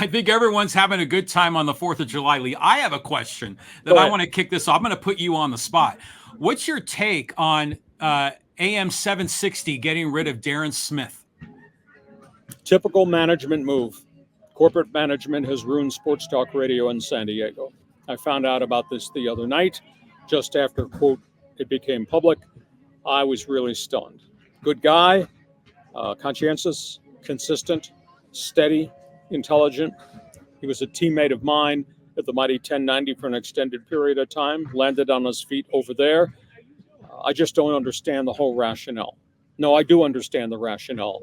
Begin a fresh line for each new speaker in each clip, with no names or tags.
I think everyone's having a good time on the 4th of July, Lee. I have a question that I want to kick this off. I'm going to put you on the spot. What's your take on AM 760 getting rid of Darren Smith?
Typical management move. Corporate management has ruined sports talk radio in San Diego. I found out about this the other night, just after, quote, it became public. I was really stunned. Good guy, conscientious, consistent, steady, intelligent. He was a teammate of mine at the mighty 1090 for an extended period of time, landed on his feet over there. I just don't understand the whole rationale. No, I do understand the rationale.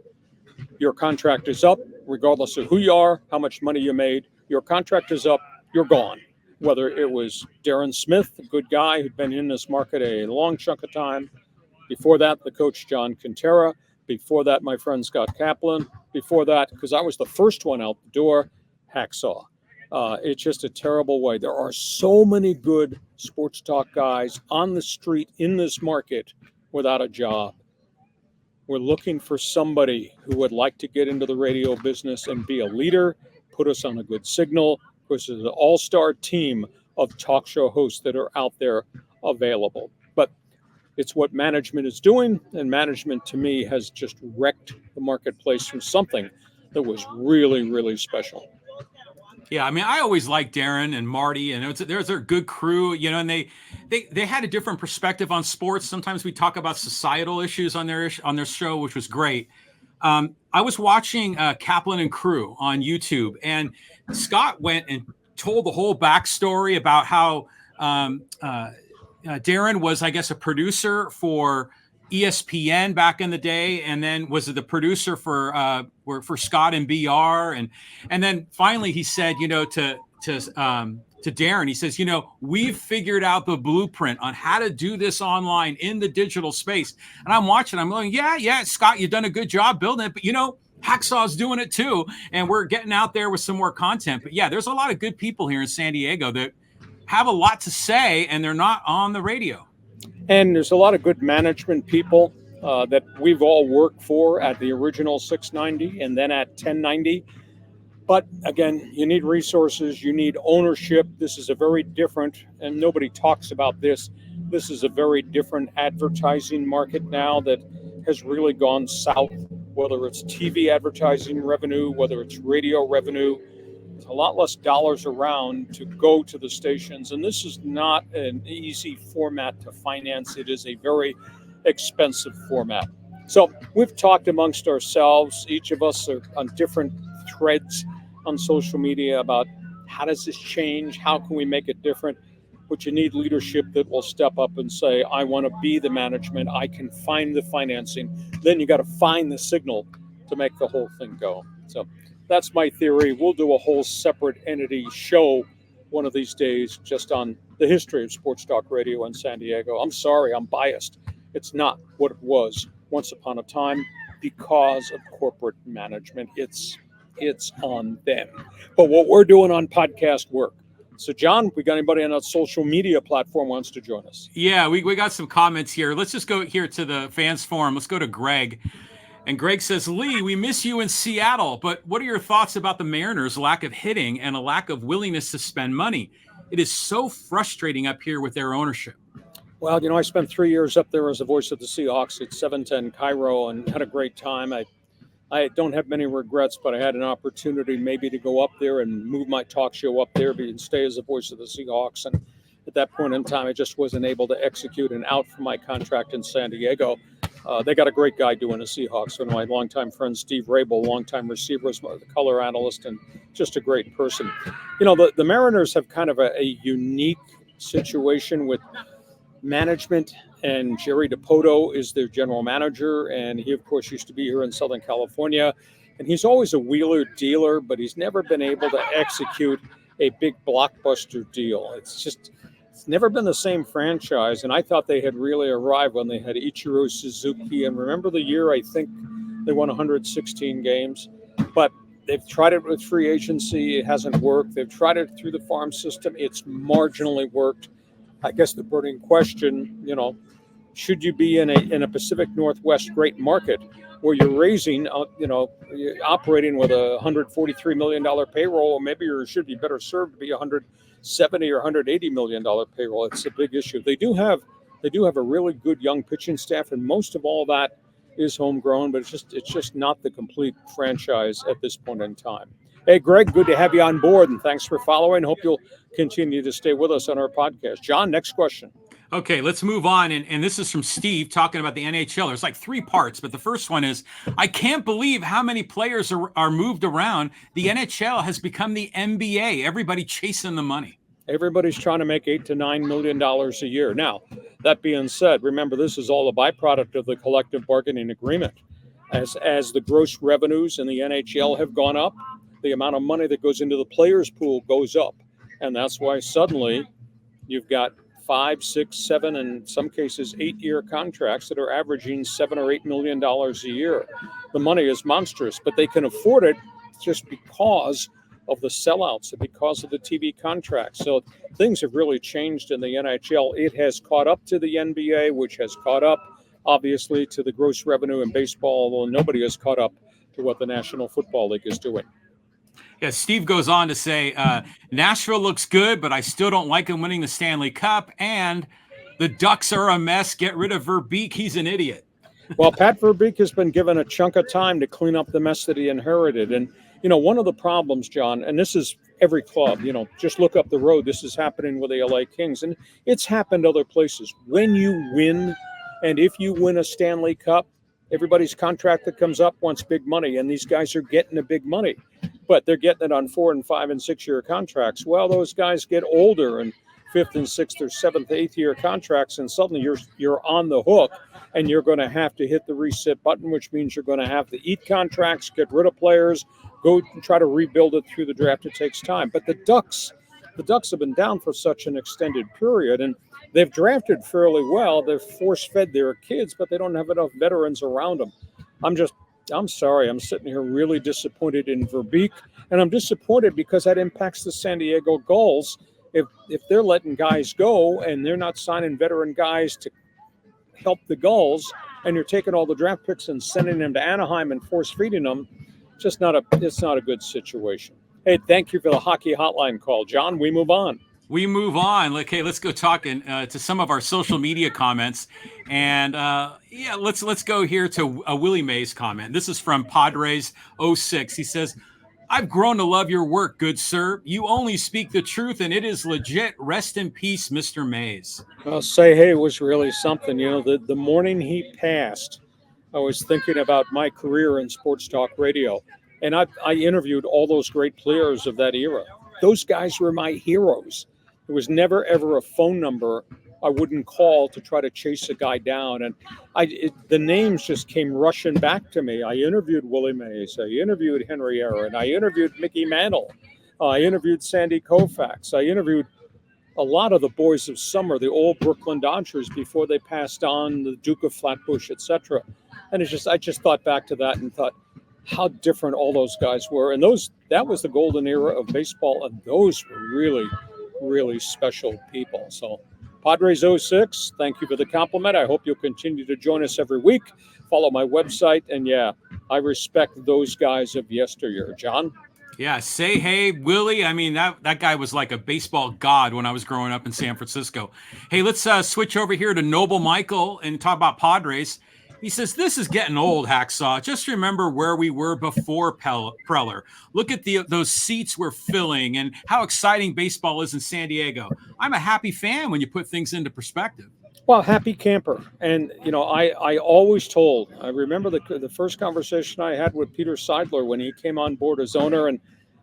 Your contract is up, regardless of who you are, how much money you made. Your contract is up, you're gone. Whether it was Darren Smith, a good guy who'd been in this market a long chunk of time. Before that, the coach John Quintera. Before that, my friend Scott Kaplan. Before that, because I was the first one out the door, Hacksaw. It's just a terrible way. There are so many good sports talk guys on the street in this market without a job. We're looking for somebody who would like to get into the radio business and be a leader, put us on a good signal. This is an all-star team of talk show hosts that are out there available. But it's what management is doing, and management, to me, has just wrecked the marketplace from something that was really, really special.
Yeah, I mean, I always liked Darren and Marty, and there's a good crew, and they had a different perspective on sports. Sometimes we talk about societal issues on their show, which was great. I was watching Kaplan and Crew on YouTube, and Scott went and told the whole backstory about how Darren was, I guess, a producer for ESPN back in the day, and then was the producer for Scott and BR, and then finally he said, to Darren, he says, we've figured out the blueprint on how to do this online in the digital space. And I'm watching, I'm going, yeah, Scott, you've done a good job building it, but Hacksaw's doing it too, and we're getting out there with some more content. But yeah, there's a lot of good people here in San Diego that have a lot to say, and they're not on the radio.
And there's a lot of good management people that we've all worked for at the original 690 and then at 1090. But again, you need resources, you need ownership. This is a very different, and nobody talks about this, this is a very different advertising market now that has really gone south, whether it's TV advertising revenue, whether it's radio revenue. There's a lot less dollars around to go to the stations, and this is not an easy format to finance. It is a very expensive format. So we've talked amongst ourselves. Each of us are on different threads on social media about how does this change? How can we make it different? But you need leadership that will step up and say, I want to be the management. I can find the financing. Then you got to find the signal to make the whole thing go. So that's my theory. We'll do a whole separate entity show one of these days just on the history of sports talk radio in San Diego. I'm sorry, I'm biased. It's not what it was once upon a time because of corporate management. It's on them. But what we're doing on podcast work. So, John, we got anybody on a social media platform wants to join us?
Yeah, we got some comments here. Let's just go here to the fans forum. Let's go to Greg. And Greg says, Lee, we miss you in Seattle, but what are your thoughts about the Mariners' lack of hitting and a lack of willingness to spend money? It is so frustrating up here with their ownership.
Well, I spent 3 years up there as a voice of the Seahawks at 710 Cairo and had a great time. I don't have many regrets, but I had an opportunity maybe to go up there and move my talk show up there and stay as a voice of the Seahawks. And at that point in time, I just wasn't able to execute and out for my contract in San Diego. They got a great guy doing the Seahawks. One of my longtime friends, Steve Rabel, longtime receiver, the color analyst, and just a great person. The Mariners have kind of a unique situation with management, and Jerry DiPoto is their general manager, and he, of course, used to be here in Southern California. And he's always a wheeler dealer, but he's never been able to execute a big blockbuster deal. It's never been the same franchise, and I thought they had really arrived when they had Ichiro Suzuki. And remember the year, I think they won 116 games, but they've tried it with free agency. It hasn't worked. They've tried it through the farm system. It's marginally worked. I guess the burning question, should you be in a Pacific Northwest great market where you're raising, you're operating with a $143 million payroll, or maybe you should be better served to be $170 or $180 million payroll. It's a big issue. They do have a really good young pitching staff, and most of all that is homegrown, but it's just not the complete franchise at this point in time. Hey, Greg, good to have you on board, and thanks for following. Hope you'll continue to stay with us on our podcast. John, next question.
Okay, let's move on. And this is from Steve talking about the NHL. There's like 3 parts, but the first one is, I can't believe how many players are moved around. The NHL has become the NBA. Everybody chasing the money.
Everybody's trying to make $8 to $9 million a year. Now, that being said, remember, this is all a byproduct of the collective bargaining agreement. As the gross revenues in the NHL have gone up, the amount of money that goes into the players' pool goes up. And that's why suddenly you've got 5, 6, 7, and in some cases 8-year contracts that are averaging $7 or $8 million a year. The money is monstrous, but they can afford it just because of the sellouts and because of the TV contracts. So things have really changed in the NHL. It has caught up to the NBA, which has caught up, obviously, to the gross revenue in baseball, although nobody has caught up to what the National Football League is doing.
Yeah, Steve goes on to say, Nashville looks good, but I still don't like him winning the Stanley Cup. And the Ducks are a mess. Get rid of Verbeek. He's an idiot.
Well, Pat Verbeek has been given a chunk of time to clean up the mess that he inherited. And, one of the problems, John, and this is every club, just look up the road. This is happening with the LA Kings. And it's happened other places. When you win, and if you win a Stanley Cup, everybody's contract that comes up wants big money. And these guys are getting the big money. But they're getting it on 4 and 5 and 6 year contracts. Well, those guys get older and 5th and 6th or 7th, 8th year contracts, and suddenly you're on the hook, and you're going to have to hit the reset button, which means you're going to have to eat contracts, get rid of players, go and try to rebuild it through the draft. It takes time. But the Ducks have been down for such an extended period, and they've drafted fairly well. They've force-fed their kids, but they don't have enough veterans around them. I'm sorry. I'm sitting here really disappointed in Verbeek, and I'm disappointed because that impacts the San Diego Gulls. If they're letting guys go and they're not signing veteran guys to help the Gulls, and you're taking all the draft picks and sending them to Anaheim and force feeding them, it's not a good situation. Hey, thank you for the hockey hotline call, John. We move on.
Okay, let's go talking to some of our social media comments. And let's go here to a Willie Mays comment. This is from Padres 06. He says, I've grown to love your work, good sir. You only speak the truth, and it is legit. Rest in peace, Mr. Mays.
I'll say, hey, it was really something. The morning he passed, I was thinking about my career in sports talk radio. And I interviewed all those great players of that era. Those guys were my heroes. There was never, ever a phone number I wouldn't call to try to chase a guy down. And the names just came rushing back to me. I interviewed Willie Mays. I interviewed Henry Aaron. I interviewed Mickey Mantle. I interviewed Sandy Koufax. I interviewed a lot of the boys of summer, the old Brooklyn Dodgers before they passed on, the Duke of Flatbush, etc. And I just thought back to that and thought how different all those guys were. And that was the golden era of baseball. And those were really, really special people. So Padres 06, thank you for the compliment. I hope you'll continue to join us every week. Follow my website. And yeah, I respect those guys of yesteryear. John?
Yeah, say hey, Willie. I mean, that guy was like a baseball god when I was growing up in San Francisco. Hey, let's switch over here to Noble Michael and talk about Padres. He says, this is getting old, Hacksaw. Just remember where we were before Preller. Look at those seats we're filling and how exciting baseball is in San Diego. I'm a happy fan when you put things into perspective.
Well, happy camper. And, I always I remember the first conversation I had with Peter Seidler when he came on board as owner, and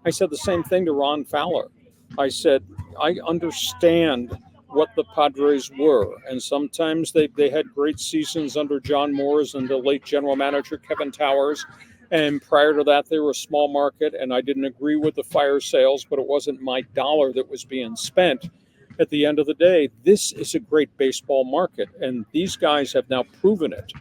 I said the same thing to Ron Fowler. I said, I understand what the Padres were. And sometimes they had great seasons under John Moores and the late general manager, Kevin Towers. And prior to that, they were a small market, and I didn't agree with the fire sales, but it wasn't my dollar that was being spent. At the end of the day, this is a great baseball market, and these guys have now proven it.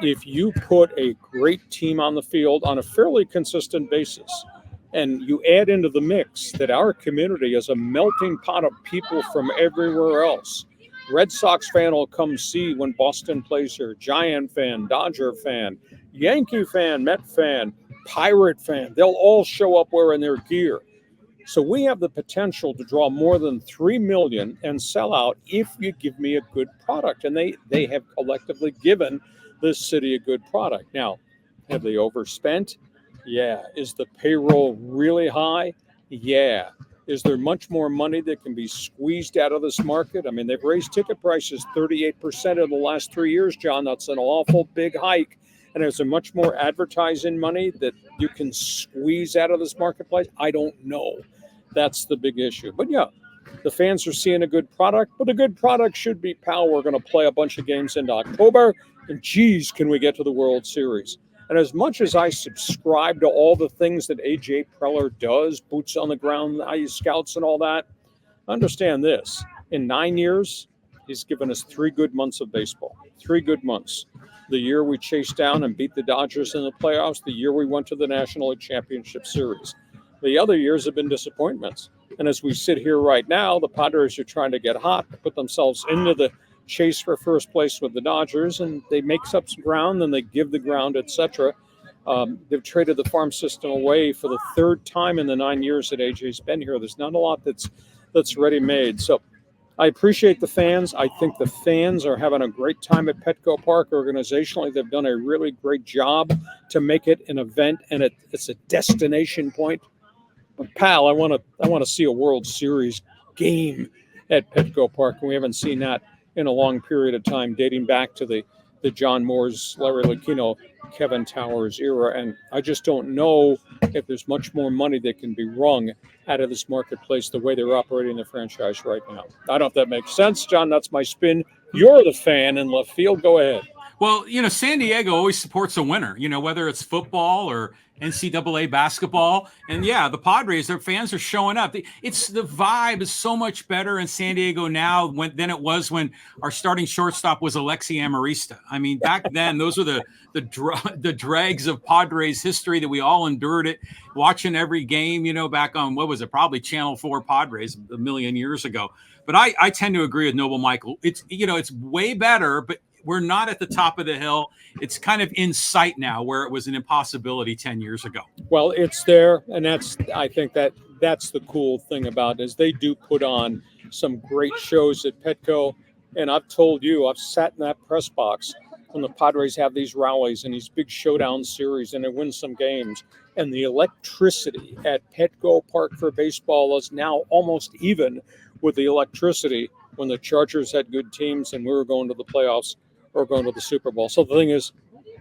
If you put a great team on the field on a fairly consistent basis, and you add into the mix that our community is a melting pot of people from everywhere else. Red Sox fan will come see when Boston plays here, Giant fan, Dodger fan, Yankee fan, Met fan, Pirate fan, they'll all show up wearing their gear. So we have the potential to draw more than 3 million and sell out if you give me a good product. And they have collectively given this city a good product. Now, have they overspent? Yeah. Is the payroll really high? Yeah. Is there much more money that can be squeezed out of this market? I mean, they've raised ticket prices 38% in the last 3 years, John. That's an awful big hike. And is there much more advertising money that you can squeeze out of this marketplace? I don't know. That's the big issue. But yeah, the fans are seeing a good product, but a good product should be, pal, we're going to play a bunch of games into October, and geez, can we get to the World Series? And as much as I subscribe to all the things that A.J. Preller does, boots on the ground, scouts and all that, understand this. In 9 years, he's given us 3 good months of baseball, 3 good months. The year we chased down and beat the Dodgers in the playoffs, the year we went to the National League Championship Series. The other years have been disappointments. And as we sit here right now, the Padres are trying to get hot, put themselves into the chase for first place with the Dodgers, and they make up some ground, then they give the ground, etc. They've traded the farm system away for the 3rd time in the 9 years that AJ's been here. There's not a lot that's ready-made. So I appreciate the fans. I think the fans are having a great time at Petco Park. Organizationally, they've done a really great job to make it an event, and it's a destination point. But pal, I want to see a World Series game at Petco Park, and we haven't seen that in a long period of time, dating back to the John Moores, Larry Lucchino, Kevin Towers era. And I just don't know if there's much more money that can be wrung out of this marketplace the way they're operating the franchise right now. I don't know if that makes sense, John. That's my spin. You're the fan in left field. Go ahead.
Well, San Diego always supports a winner, whether it's football or NCAA basketball. And yeah, the Padres, their fans are showing up. The vibe is so much better in San Diego now than it was when our starting shortstop was Alexi Amarista. I mean, back then, those were the dregs of Padres history that we all endured it, watching every game, back on, what was it, probably Channel 4 Padres a million years ago. But I tend to agree with Noble Michael. It's way better, but we're not at the top of the hill. It's kind of in sight now, where it was an impossibility 10 years ago.
Well, it's there, and I think that's the cool thing about it, is they do put on some great shows at Petco. And I've told you, I've sat in that press box when the Padres have these rallies and these big showdown series, and they win some games. And the electricity at Petco Park for baseball is now almost even with the electricity when the Chargers had good teams and we were going to the playoffs or going to the Super Bowl. So the thing is,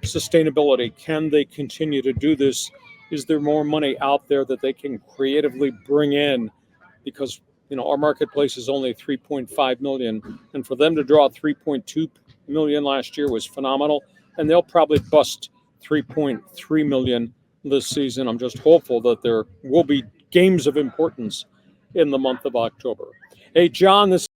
sustainability. Can they continue to do this? Is there more money out there that they can creatively bring in? Because, our marketplace is only 3.5 million. And for them to draw 3.2 million last year was phenomenal. And they'll probably bust 3.3 million this season. I'm just hopeful that there will be games of importance in the month of October. Hey, John, this